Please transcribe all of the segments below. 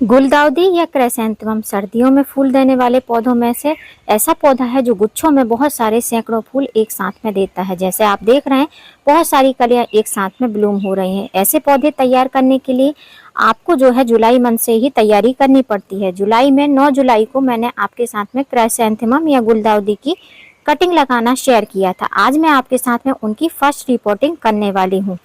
गुलदाउदी या क्राइसैंथेमम सर्दियों में फूल देने वाले पौधों में से ऐसा पौधा है जो गुच्छों में बहुत सारे सैकड़ों फूल एक साथ में देता है। जैसे आप देख रहे हैं, बहुत सारी कलियां एक साथ में ब्लूम हो रही हैं। ऐसे पौधे तैयार करने के लिए आपको जो है जुलाई मंथ से ही तैयारी करनी पड़ती है। जुलाई में 9 जुलाई को मैंने आपके साथ में क्राइसैंथेमम या गुलदाउदी की कटिंग लगाना शेयर किया था। आज मैं आपके साथ में उनकी फर्स्ट रिपोर्टिंग करने वाली हूँ।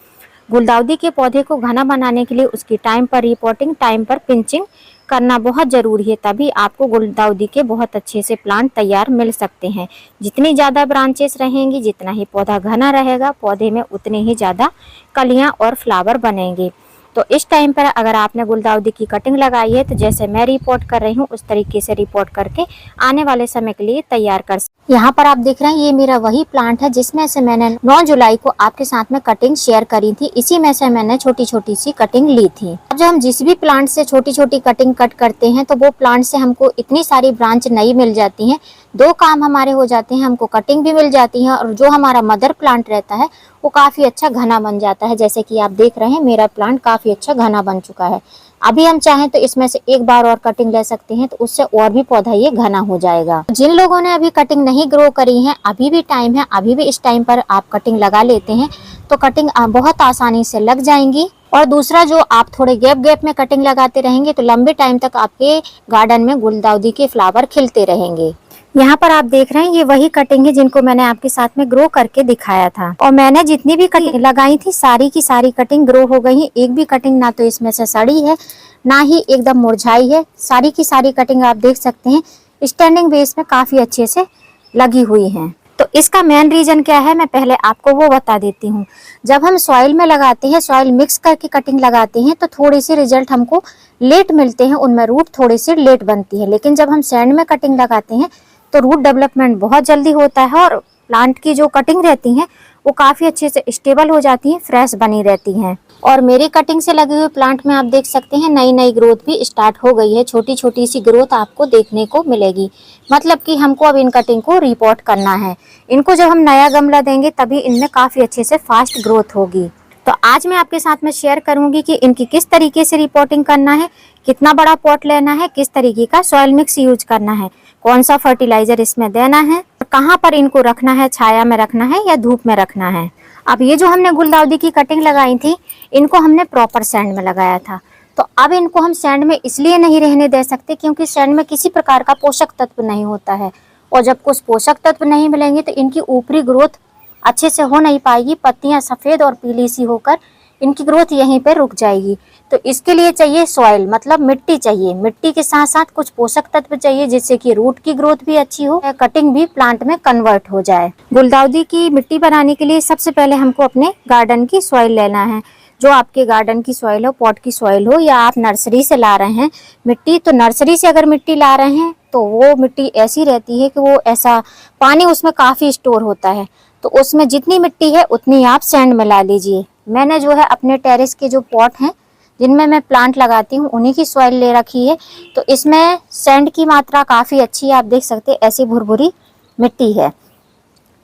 गुलदाउदी के पौधे को घना बनाने के लिए उसकी टाइम पर रिपोर्टिंग, टाइम पर पिंचिंग करना बहुत ज़रूरी है, तभी आपको गुलदाउदी के बहुत अच्छे से प्लांट तैयार मिल सकते हैं। जितनी ज़्यादा ब्रांचेस रहेंगी, जितना ही पौधा घना रहेगा, पौधे में उतनी ही ज़्यादा कलियां और फ्लावर बनेंगे। तो इस टाइम पर अगर आपने गुलदाउदी की कटिंग लगाई है तो जैसे मैं रिपोर्ट कर रही हूँ उस तरीके से रिपोर्ट करके आने वाले समय के लिए तैयार कर सकते। यहाँ पर आप देख रहे हैं, ये मेरा वही प्लांट है जिसमें से मैंने 9 जुलाई को आपके साथ में कटिंग शेयर करी थी। इसी में से मैंने छोटी छोटी सी कटिंग ली थी। जब हम जिस भी प्लांट से छोटी छोटी कटिंग कट करते हैं तो वो प्लांट से हमको इतनी सारी ब्रांच नई मिल जाती हैं। दो काम हमारे हो जाते हैं, हमको कटिंग भी मिल जाती है और जो हमारा मदर प्लांट रहता है वो काफ़ी अच्छा घना बन जाता है। जैसे कि आप देख रहे हैं, मेरा प्लांट काफ़ी अच्छा घना बन चुका है। अभी हम चाहें तो इसमें से एक बार और कटिंग ले सकते हैं, तो उससे और भी पौधा ये घना हो जाएगा। जिन लोगों ने अभी कटिंग नहीं ग्रो करी है, अभी भी टाइम है, अभी भी इस टाइम पर आप कटिंग लगा लेते हैं तो कटिंग बहुत आसानी से लग जाएंगी। और दूसरा, जो आप थोड़े गैप गैप में कटिंग लगाते रहेंगे तो लंबे टाइम तक आपके गार्डन में गुलदाउदी के फ्लावर खिलते रहेंगे। यहाँ पर आप देख रहे हैं, ये वही कटिंग है जिनको मैंने आपके साथ में ग्रो करके दिखाया था। और मैंने जितनी भी कटिंग लगाई थी सारी की सारी कटिंग ग्रो हो गई है। एक भी कटिंग ना तो इसमें से सड़ी है, ना ही एकदम मुरझाई है। सारी की सारी कटिंग आप देख सकते हैं स्टैंडिंग बेस में काफी अच्छे से लगी हुई हैं। तो इसका मेन रीजन क्या है, मैं पहले आपको वो बता देती हूँ। जब हम सॉइल में लगाते हैं, सॉइल मिक्स करके कटिंग लगाते हैं तो थोड़े से रिजल्ट हमको लेट मिलते हैं, उनमें रूट थोड़ी सी लेट बनती है। लेकिन जब हम सैंड में कटिंग लगाते हैं तो रूट डेवलपमेंट बहुत जल्दी होता है और प्लांट की जो कटिंग रहती हैं वो काफ़ी अच्छे से स्टेबल हो जाती हैं, फ्रेश बनी रहती हैं। और मेरी कटिंग से लगे हुए प्लांट में आप देख सकते हैं नई नई ग्रोथ भी स्टार्ट हो गई है। छोटी छोटी सी ग्रोथ आपको देखने को मिलेगी। मतलब कि हमको अब इन कटिंग को रिपोर्ट करना है। इनको जब हम नया गमला देंगे तभी इनमें काफ़ी अच्छे से फास्ट ग्रोथ होगी। तो आज मैं आपके साथ में शेयर करूंगी कि इनकी किस तरीके से रिपोर्टिंग करना है, कितना बड़ा पॉट लेना है, किस तरीके का सॉइल मिक्स यूज करना है, कौन सा फर्टिलाइजर इसमें देना है, कहाँ पर इनको रखना है, छाया में रखना है या धूप में रखना है। अब ये जो हमने गुलदाउदी की कटिंग लगाई थी, इनको हमने प्रॉपर सैंड में लगाया था। तो अब इनको हम सैंड में इसलिए नहीं रहने दे सकते क्योंकि सैंड में किसी प्रकार का पोषक तत्व नहीं होता है। और जब कुछ पोषक तत्व नहीं मिलेंगे तो इनकी ऊपरी ग्रोथ अच्छे से हो नहीं पाएगी। पत्तियां सफ़ेद और पीली सी होकर इनकी ग्रोथ यहीं पे रुक जाएगी। तो इसके लिए चाहिए सॉइल, मतलब मिट्टी चाहिए। मिट्टी के साथ साथ कुछ पोषक तत्व चाहिए जिससे कि रूट की ग्रोथ भी अच्छी हो, कटिंग भी प्लांट में कन्वर्ट हो जाए। गुलदाउदी की मिट्टी बनाने के लिए सबसे पहले हमको अपने गार्डन की सॉइल लेना है। जो आपके गार्डन की सॉइल हो, पॉट की सॉइल हो, या आप नर्सरी से ला रहे हैं मिट्टी, तो नर्सरी से अगर मिट्टी ला रहे हैं तो वो मिट्टी ऐसी रहती है कि वो ऐसा पानी उसमें काफ़ी स्टोर होता है। तो उसमें जितनी मिट्टी है उतनी आप सैंड में ला लीजिए। मैंने जो है अपने टेरेस के जो पॉट हैं जिनमें मैं प्लांट लगाती हूँ उन्हीं की सॉइल ले रखी है। तो इसमें सैंड की मात्रा काफ़ी अच्छी है, आप देख सकते हैं ऐसी भुरभुरी मिट्टी है।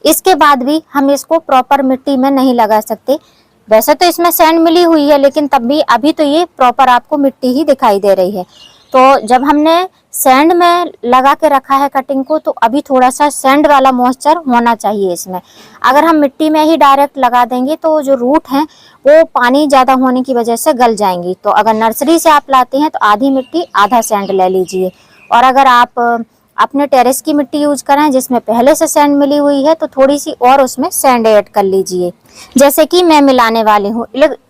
इसके बाद भी हम इसको प्रॉपर मिट्टी में नहीं लगा सकते। वैसे तो इसमें सैंड मिली हुई है लेकिन तब भी अभी तो ये प्रॉपर आपको मिट्टी ही दिखाई दे रही है। तो जब हमने सैंड में लगा के रखा है कटिंग को, तो अभी थोड़ा सा सैंड वाला मॉइस्चर होना चाहिए इसमें। अगर हम मिट्टी में ही डायरेक्ट लगा देंगे तो जो रूट हैं वो पानी ज़्यादा होने की वजह से गल जाएंगी। तो अगर नर्सरी से आप लाते हैं तो आधी मिट्टी आधा सैंड ले लीजिए। और अगर आप अपने टेरेस की मिट्टी यूज करें जिसमें पहले से सैंड मिली हुई है तो थोड़ी सी और उसमें सैंड ऐड कर लीजिए, जैसे कि मैं मिलाने वाली हूँ।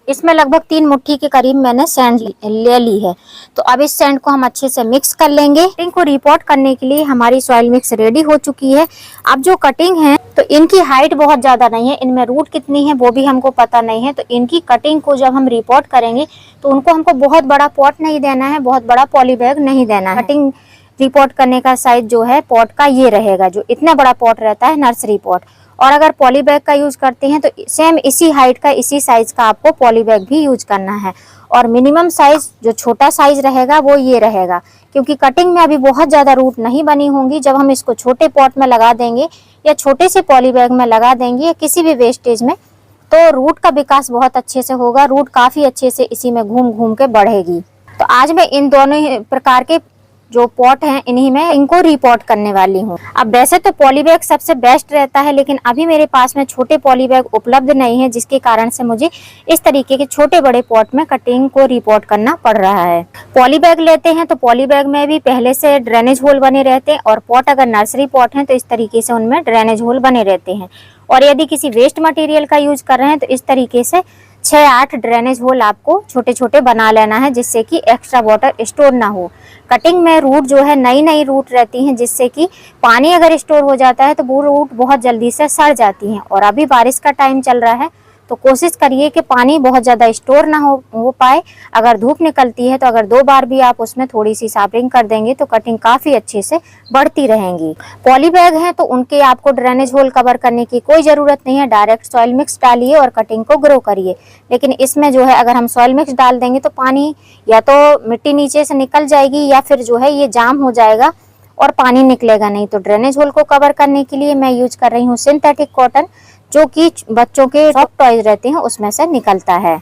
इसमें लगभग 3 मुट्ठी के करीब मैंने सैंड ले ली है। तो अब इस सैंड को हम अच्छे से मिक्स कर लेंगे। कटिंग को रिपोर्ट करने के लिए हमारी सॉइल मिक्स रेडी हो चुकी है। अब जो कटिंग है तो इनकी हाइट बहुत ज़्यादा नहीं है, इनमें रूट कितनी है वो भी हमको पता नहीं है। तो इनकी कटिंग को जब हम रिपोर्ट करेंगे तो उनको हमको बहुत बड़ा पॉट नहीं देना है, बहुत बड़ा पॉली बैग नहीं देना है। कटिंग रिपोर्ट करने का साइज जो है पॉट का ये रहेगा, जो इतना बड़ा पॉट रहता है नर्सरी पॉट। और अगर पॉली बैग का यूज करते हैं तो सेम इसी हाइट का, इसी साइज का आपको पॉली बैग भी यूज करना है। और मिनिमम साइज जो छोटा साइज रहेगा वो ये रहेगा, क्योंकि कटिंग में अभी बहुत ज़्यादा रूट नहीं बनी होंगी। जब हम इसको छोटे पॉट में लगा देंगे या छोटे से पॉली बैग में लगा देंगे या किसी भी वेस्टेज में, तो रूट का विकास बहुत अच्छे से होगा। रूट काफ़ी अच्छे से इसी में घूम घूम के बढ़ेगी। तो आज मैं इन दोनों ही प्रकार के जो पॉट हैं इन्हीं में इनको रिपोर्ट करने वाली हूँ। अब वैसे तो पॉली बैग सबसे बेस्ट रहता है, लेकिन अभी मेरे पास में छोटे पॉली बैग उपलब्ध नहीं है, जिसके कारण से मुझे इस तरीके के छोटे बड़े पॉट में कटिंग को रिपोर्ट करना पड़ रहा है। पॉली बैग लेते हैं तो पॉली बैग में भी पहले से ड्रेनेज होल बने रहते हैं, और पॉट अगर नर्सरी पॉट है तो इस तरीके से उनमें ड्रेनेज होल बने रहते हैं। और यदि किसी वेस्ट मटेरियल का यूज कर रहे हैं तो इस तरीके से 6-8 ड्रेनेज होल आपको छोटे छोटे बना लेना है, जिससे कि एक्स्ट्रा वाटर स्टोर ना हो। कटिंग में रूट जो है नई नई रूट रहती हैं, जिससे कि पानी अगर स्टोर हो जाता है तो वो रूट बहुत जल्दी से सड़ जाती हैं। और अभी बारिश का टाइम चल रहा है तो कोशिश करिए कि पानी बहुत ज़्यादा स्टोर ना हो पाए। अगर धूप निकलती है तो अगर 2 बार भी आप उसमें थोड़ी सी साफरिंग कर देंगे तो कटिंग काफ़ी अच्छे से बढ़ती रहेंगी। पॉली बैग हैं तो उनके आपको ड्रेनेज होल कवर करने की कोई ज़रूरत नहीं है, डायरेक्ट सॉइल मिक्स डालिए और कटिंग को ग्रो करिए। लेकिन इसमें जो है अगर हम सॉइल मिक्स डाल देंगे तो पानी या तो मिट्टी नीचे से निकल जाएगी या फिर जो है ये जाम हो जाएगा और पानी निकलेगा नहीं। तो ड्रेनेज होल को कवर करने के लिए मैं यूज कर रही हूँ सिंथेटिक कॉटन, जो कि बच्चों के सॉफ्ट टॉयज रहते हैं उसमें से निकलता है।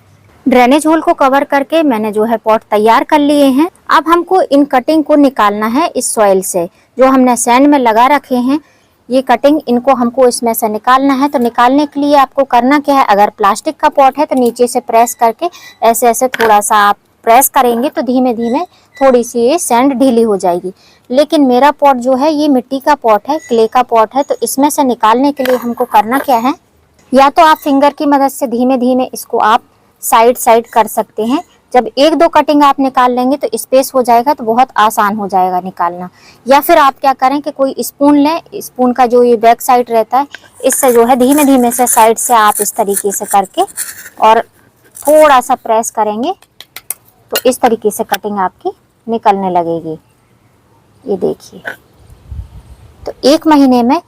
ड्रेनेज होल को कवर करके मैंने जो है पॉट तैयार कर लिए हैं। अब हमको इन कटिंग को निकालना है इस सॉइल से, जो हमने सैंड में लगा रखे हैं। ये कटिंग इनको हमको इसमें से निकालना है। तो निकालने के लिए आपको करना क्या है, अगर प्लास्टिक का पॉट है तो नीचे से प्रेस करके ऐसे ऐसे थोड़ा सा आप प्रेस करेंगे तो धीमे धीमे थोड़ी सी ये सैंड ढीली हो जाएगी। लेकिन मेरा पॉट जो है ये मिट्टी का पॉट है, क्ले का पॉट है, तो इसमें से निकालने के लिए हमको करना क्या है, या तो आप फिंगर की मदद से धीमे धीमे इसको आप साइड साइड कर सकते हैं। जब 1-2 कटिंग आप निकाल लेंगे तो स्पेस हो जाएगा तो बहुत आसान हो जाएगा निकालना। या फिर आप क्या करें कि कोई स्पून लें, स्पून का जो ये बैक साइड रहता है इससे जो है धीमे धीमे से साइड से आप इस तरीके से करके और थोड़ा सा प्रेस करेंगे तो इस तरीके से कटिंग आपकी निकलने लगेगी। ये देखिए, तो 1 महीने में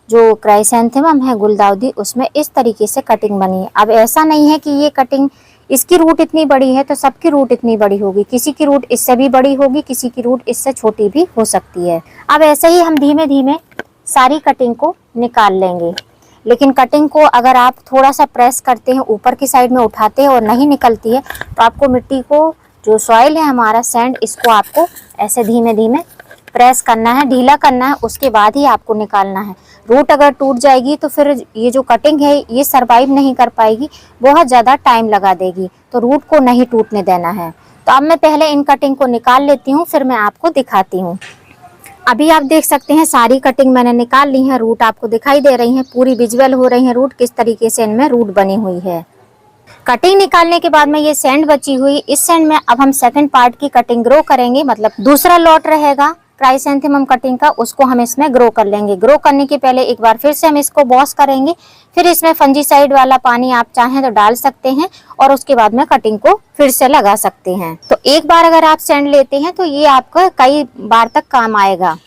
जो क्राइसैंथेमम है गुलदाउदी उसमें इस तरीके से कटिंग बनी है। अब ऐसा नहीं है कि ये कटिंग इसकी रूट इतनी बड़ी है तो सबकी रूट इतनी बड़ी होगी, किसी की रूट इससे भी बड़ी होगी, किसी की रूट इससे छोटी भी हो सकती है। अब ऐसे ही हम धीमे धीमे सारी कटिंग को निकाल लेंगे। लेकिन कटिंग को अगर आप थोड़ा सा प्रेस करते हैं, ऊपर की साइड में उठाते हैं और नहीं निकलती है तो आपको मिट्टी को, जो सॉइल है हमारा सैंड, इसको आपको ऐसे धीमे धीमे प्रेस करना है, ढीला करना है, उसके बाद ही आपको निकालना है। रूट अगर टूट जाएगी तो फिर ये जो कटिंग है ये सरवाइव नहीं कर पाएगी, बहुत ज़्यादा टाइम लगा देगी। तो रूट को नहीं टूटने देना है। तो अब मैं पहले इन कटिंग को निकाल लेती हूँ, फिर मैं आपको दिखाती हूँ। अभी आप देख सकते हैं सारी कटिंग मैंने निकाल ली है। रूट आपको दिखाई दे रही है, पूरी विजुअल हो रही है रूट किस तरीके से इनमें रूट बनी हुई है। कटिंग निकालने के बाद में ये सैंड बची हुई, इस सैंड में अब हम सेकंड पार्ट की कटिंग ग्रो करेंगे, मतलब दूसरा लॉट रहेगा क्राइसैंथेमम कटिंग का, उसको हम इसमें ग्रो कर लेंगे। ग्रो करने के पहले एक बार फिर से हम इसको वॉश करेंगे, फिर इसमें फंजीसाइड वाला पानी आप चाहें तो डाल सकते हैं और उसके बाद में कटिंग को फिर से लगा सकते हैं। तो एक बार अगर आप सैंड लेते हैं तो ये आपका कई बार तक काम आएगा।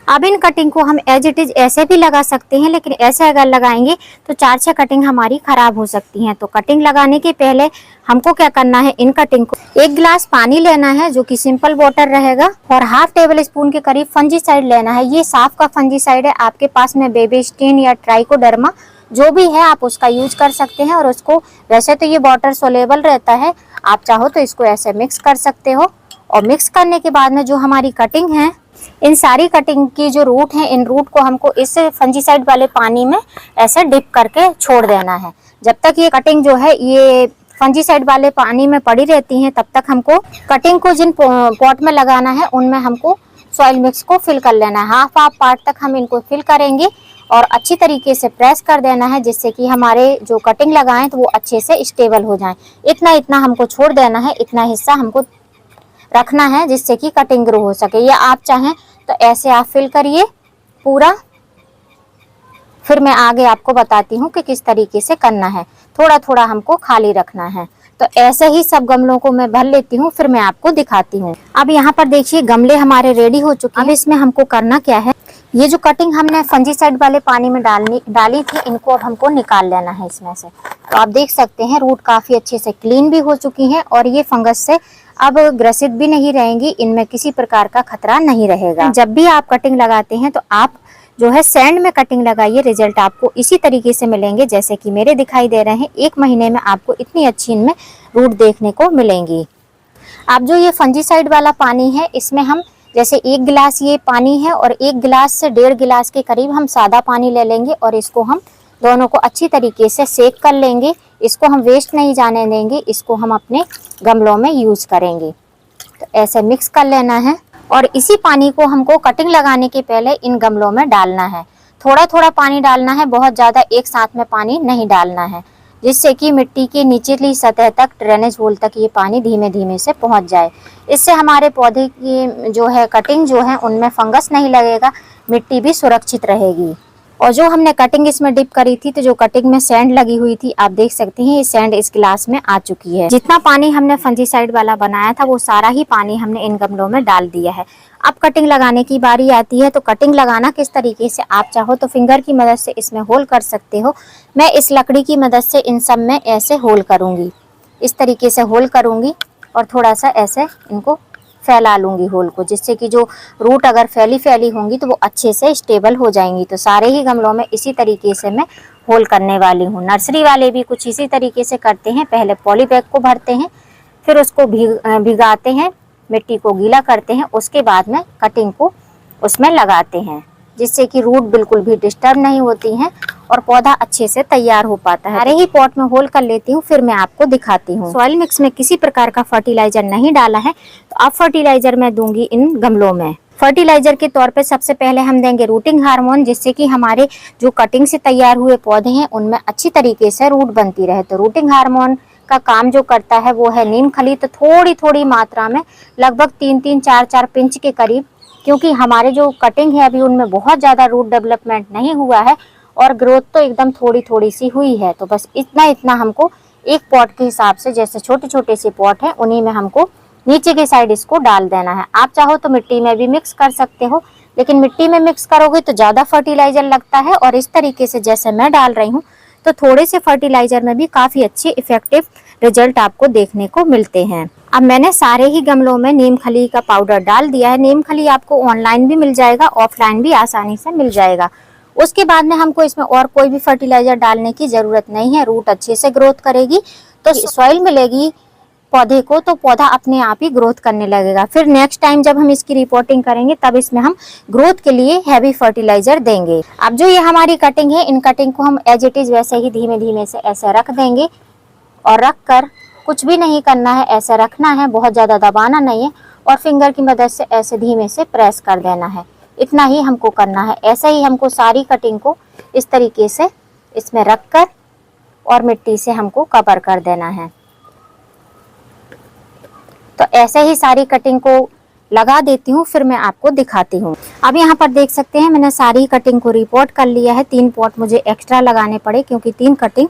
अब इन कटिंग को हम एज इट इज ऐसे भी लगा सकते हैं, लेकिन ऐसे अगर लगाएंगे तो 4-6 कटिंग हमारी खराब हो सकती हैं। तो कटिंग लगाने के पहले हमको क्या करना है, इन कटिंग को 1 गिलास पानी लेना है जो कि सिंपल वाटर रहेगा, और ½ टेबल स्पून के करीब फंजीसाइड लेना है। ये साफ का फंजीसाइड है, आपके पास में बेबीस्टीन या ट्राइकोडर्मा जो भी है आप उसका यूज कर सकते हैं। और उसको, वैसे तो ये वाटर सोलेबल रहता है, आप चाहो तो इसको ऐसे मिक्स कर सकते हो। और मिक्स करने के बाद में जो हमारी कटिंग है, इन सारी कटिंग की जो रूट है, इन रूट को हमको इस फंजीसाइड वाले पानी में ऐसे डिप करके छोड़ देना है। जब तक ये कटिंग जो है ये फंजीसाइड वाले पानी में पड़ी रहती है, तब तक हमको कटिंग को जिन पॉट में लगाना है उनमें हमको सॉइल मिक्स को फिल कर लेना है। ½ पार्ट तक हम इनको फिल करेंगे और अच्छी तरीके से प्रेस कर देना है, जिससे कि हमारे जो कटिंग लगाएं तो वो अच्छे से स्टेबल हो जाएं। इतना इतना हमको छोड़ देना है, इतना हिस्सा हमको रखना है जिससे कि कटिंग ग्रो हो सके। या आप चाहें तो ऐसे आप फिल करिए पूरा, फिर मैं आगे आपको बताती हूँ कि किस तरीके से करना है। थोड़ा थोड़ा हमको खाली रखना है। तो ऐसे ही सब गमलों को मैं भर लेती हूँ, फिर मैं आपको दिखाती हूँ। अब यहाँ पर देखिए गमले हमारे रेडी हो चुके हैं। अब इसमें हमको करना क्या है, ये जो कटिंग हमने फंजीसाइड वाले पानी में डाली थी, इनको अब हमको निकाल लेना है इसमें से। तो आप देख सकते हैं रूट काफी अच्छे से क्लीन भी हो चुकी हैं और ये फंगस से अब ग्रसित भी नहीं रहेंगी, इनमें किसी प्रकार का खतरा नहीं रहेगा। जब भी आप कटिंग लगाते हैं तो आप जो है सैंड में कटिंग लगाइए, रिजल्ट आपको इसी तरीके से मिलेंगे जैसे कि मेरे दिखाई दे रहे हैं। 1 महीने में आपको इतनी अच्छी इनमें रूट देखने को मिलेंगी। अब जो ये फंजीसाइड वाला पानी है, इसमें हम जैसे 1 गिलास ये पानी है और 1 गिलास से 1.5 गिलास के करीब हम सादा पानी ले लेंगे और इसको हम दोनों को अच्छी तरीके से सेक कर लेंगे। इसको हम वेस्ट नहीं जाने देंगे, इसको हम अपने गमलों में यूज करेंगे। तो ऐसे मिक्स कर लेना है और इसी पानी को हमको कटिंग लगाने के पहले इन गमलों में डालना है। थोड़ा थोड़ा पानी डालना है, बहुत ज़्यादा एक साथ में पानी नहीं डालना है, जिससे कि मिट्टी की निचली सतह तक, ड्रेनेज होल तक ये पानी धीमे धीमे से पहुंच जाए। इससे हमारे पौधे की जो है कटिंग जो है उनमें फंगस नहीं लगेगा, मिट्टी भी सुरक्षित रहेगी। और जो हमने कटिंग इसमें डिप करी थी, तो जो कटिंग में सैंड लगी हुई थी, आप देख सकते हैं ये सैंड इस गिलास में आ चुकी है। जितना पानी हमने फंजीसाइड वाला बनाया था वो सारा ही पानी हमने इन गमलों में डाल दिया है। अब कटिंग लगाने की बारी आती है। तो कटिंग लगाना किस तरीके से, आप चाहो तो फिंगर की मदद से इसमें होल कर सकते हो। मैं इस लकड़ी की मदद से इन सब में ऐसे होल करूंगी, इस तरीके से होल करूंगी और थोड़ा सा ऐसे इनको फैला लूंगी होल को, जिससे कि जो रूट अगर फैली होंगी तो वो अच्छे से स्टेबल हो जाएंगी। तो सारे ही गमलों में इसी तरीके से मैं होल करने वाली हूँ। नर्सरी वाले भी कुछ इसी तरीके से करते हैं। पहले पॉली बैग को भरते हैं, फिर उसको भिगाते हैं, मिट्टी को गीला करते हैं, उसके बाद में कटिंग को उसमें लगाते हैं, जिससे कि रूट बिल्कुल भी डिस्टर्ब नहीं होती हैं और पौधा अच्छे से तैयार हो पाता है। सारे ही पॉट में होल कर लेती हूँ, फिर मैं आपको दिखाती हूँ। सॉइल मिक्स में किसी प्रकार का फर्टिलाइजर नहीं डाला है, तो अब फर्टिलाइजर मैं दूंगी इन गमलों में। फर्टिलाइजर के तौर पे सबसे पहले हम देंगे रूटिंग हार्मोन, जिससे कि हमारे जो कटिंग से तैयार हुए पौधे हैं उनमें अच्छी तरीके से रूट बनती रहे। तो रूटिंग हार्मोन का काम जो करता है वो है नीम खली। तो थोड़ी थोड़ी मात्रा में, लगभग 3-3, 4-4 पिंच के करीब, क्योंकि हमारे जो कटिंग है अभी उनमें बहुत ज़्यादा रूट डेवलपमेंट नहीं हुआ है और ग्रोथ तो एकदम थोड़ी थोड़ी सी हुई है। तो बस इतना हमको एक पॉट के हिसाब से, जैसे छोटे छोटे से पॉट हैं उन्हीं में हमको नीचे के साइड इसको डाल देना है। आप चाहो तो मिट्टी में भी मिक्स कर सकते हो, लेकिन मिट्टी में मिक्स करोगे तो ज़्यादा फर्टिलाइजर लगता है। और इस तरीके से जैसे मैं डाल रही हूँ, तो थोड़े से फर्टिलाइजर में भी काफ़ी अच्छे इफेक्टिव रिजल्ट आपको देखने को मिलते हैं। अब मैंने सारे ही गमलों में नीम खली का पाउडर डाल दिया है। नीम खली आपको ऑनलाइन भी मिल जाएगा, ऑफलाइन भी आसानी से मिल जाएगा। उसके बाद में हमको इसमें और कोई भी फर्टिलाइजर डालने की जरूरत नहीं है। रूट अच्छे से ग्रोथ करेगी, तो सॉइल मिलेगी पौधे को, तो पौधा अपने आप ही ग्रोथ करने लगेगा। फिर नेक्स्ट टाइम जब हम इसकी रिपोर्टिंग करेंगे, तब इसमें हम ग्रोथ के लिए हैवी फर्टिलाइजर देंगे। अब जो ये हमारी कटिंग है, इन कटिंग को हम एज इट इज वैसे ही धीमे धीमे से ऐसे रख देंगे और रख कर कुछ भी नहीं करना है, ऐसे रखना है, बहुत ज़्यादा दबाना नहीं है और फिंगर की मदद से ऐसे धीमे से प्रेस कर देना है। इतना ही हमको करना है। ऐसे ही हमको सारी कटिंग को इस तरीके से इसमें रख कर और मिट्टी से हमको कवर कर देना है। तो ऐसे ही सारी कटिंग को लगा देती हूँ, फिर मैं आपको दिखाती हूँ। अब यहाँ पर देख सकते हैं मैंने सारी कटिंग को रिपोर्ट कर लिया है। 3 पॉट मुझे एक्स्ट्रा लगाने पड़े क्योंकि 3 कटिंग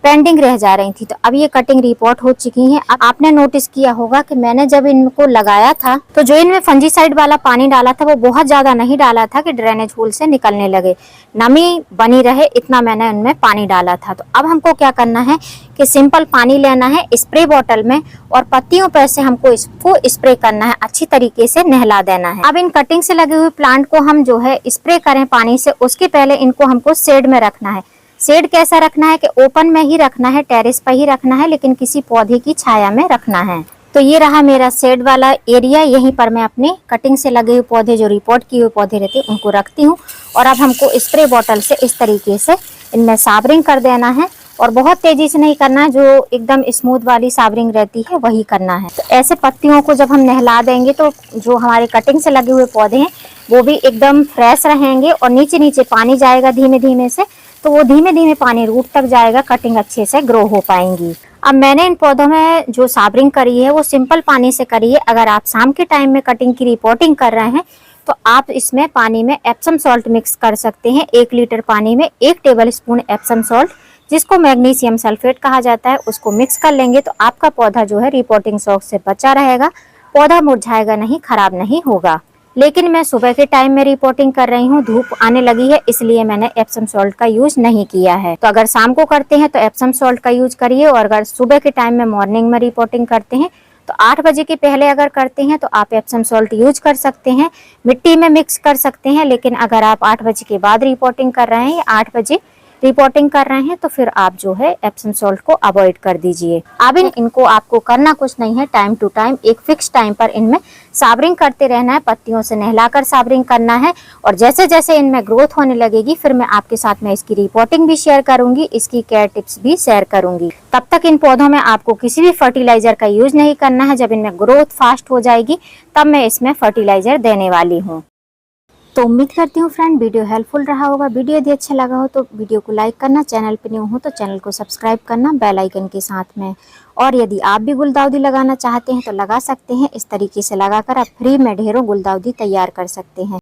पेंडिंग रह जा रही थी। तो अब ये कटिंग रिपोर्ट हो चुकी है। अब आपने नोटिस किया होगा कि मैंने जब इनको लगाया था, तो जो इनमें फंजीसाइड वाला पानी डाला था वो बहुत ज्यादा नहीं डाला था कि ड्रेनेज होल से निकलने लगे, नमी बनी रहे, इतना मैंने इनमें पानी डाला था। तो अब हमको क्या करना है कि सिंपल पानी लेना है स्प्रे बॉटल में और पत्तियों पर से हमको इसको स्प्रे करना है, अच्छी तरीके से नहला देना है। अब इन कटिंग से लगे हुए प्लांट को हम जो है स्प्रे करें पानी से, उसके पहले इनको हमको शेड में रखना है। शेड कैसा रखना है कि ओपन में ही रखना है, टेरेस पर ही रखना है, लेकिन किसी पौधे की छाया में रखना है। तो ये रहा मेरा शेड वाला एरिया। यहीं पर मैं अपने कटिंग से लगे हुए पौधे, जो रिपोर्ट किए हुए पौधे रहते हैं, उनको रखती हूँ। और अब हमको स्प्रे बॉटल से इस तरीके से इनमें साबरिंग कर देना है और बहुत तेजी से नहीं करना है, जो एकदम स्मूथ वाली साबरिंग रहती है वही करना है। तो ऐसे पत्तियों को जब हम नहला देंगे तो जो हमारे कटिंग से लगे हुए पौधे हैं वो भी एकदम फ्रेश रहेंगे और नीचे नीचे पानी जाएगा धीमे धीमे से, तो वो धीमे धीमे पानी रूट तक जाएगा, कटिंग अच्छे से ग्रो हो पाएंगी। अब मैंने इन पौधों में जो साबरिंग करी है वो सिंपल पानी से करी है। अगर आप शाम के टाइम में कटिंग की रिपोर्टिंग कर रहे हैं तो आप इसमें पानी में एप्सम सॉल्ट मिक्स कर सकते हैं। 1 लीटर पानी में 1 टेबल स्पून एप्सम सॉल्ट, जिसको मैग्नीशियम सल्फेट कहा जाता है, उसको मिक्स कर लेंगे तो आपका पौधा जो है रिपोर्टिंग शॉक से बचा रहेगा, पौधा मुरझाएगा नहीं, खराब नहीं होगा। लेकिन मैं सुबह के टाइम में रिपोर्टिंग कर रही हूँ, धूप आने लगी है, इसलिए मैंने एप्सम सॉल्ट का यूज नहीं किया है। तो अगर शाम को करते हैं तो एप्सम सॉल्ट का यूज करिए, और अगर सुबह के टाइम में मॉर्निंग में रिपोर्टिंग करते हैं तो 8 बजे के पहले अगर करते हैं तो आप एप्सम सॉल्ट यूज कर सकते हैं, मिट्टी में मिक्स कर सकते हैं। लेकिन अगर आप 8 बजे के बाद रिपोर्टिंग कर रहे हैं या 8 बजे रिपोर्टिंग कर रहे हैं तो फिर आप जो है एप्सम सॉल्ट को अवॉइड कर दीजिए। अब इनको आपको करना कुछ नहीं है, टाइम टू टाइम एक फिक्स टाइम पर इनमें साबरिंग करते रहना है, पत्तियों से नहलाकर साबरिंग करना है। और जैसे जैसे इनमें ग्रोथ होने लगेगी फिर मैं आपके साथ में इसकी रिपोर्टिंग भी शेयर करूंगी, इसकी केयर टिप्स भी शेयर करूंगी। तब तक इन पौधों में आपको किसी भी फर्टिलाइजर का यूज नहीं करना है। जब इनमें ग्रोथ फास्ट हो जाएगी तब मैं इसमें फर्टिलाइजर देने वाली हूँ। तो उम्मीद करती हूँ फ्रेंड वीडियो हेल्पफुल रहा होगा। वीडियो यदि अच्छा लगा हो तो वीडियो को लाइक करना, चैनल पर न्यू हो तो चैनल को सब्सक्राइब करना बेल आइकन के साथ में। और यदि आप भी गुलदाउदी लगाना चाहते हैं तो लगा सकते हैं। इस तरीके से लगाकर आप फ्री में ढेरों गुलदाउदी तैयार कर सकते हैं।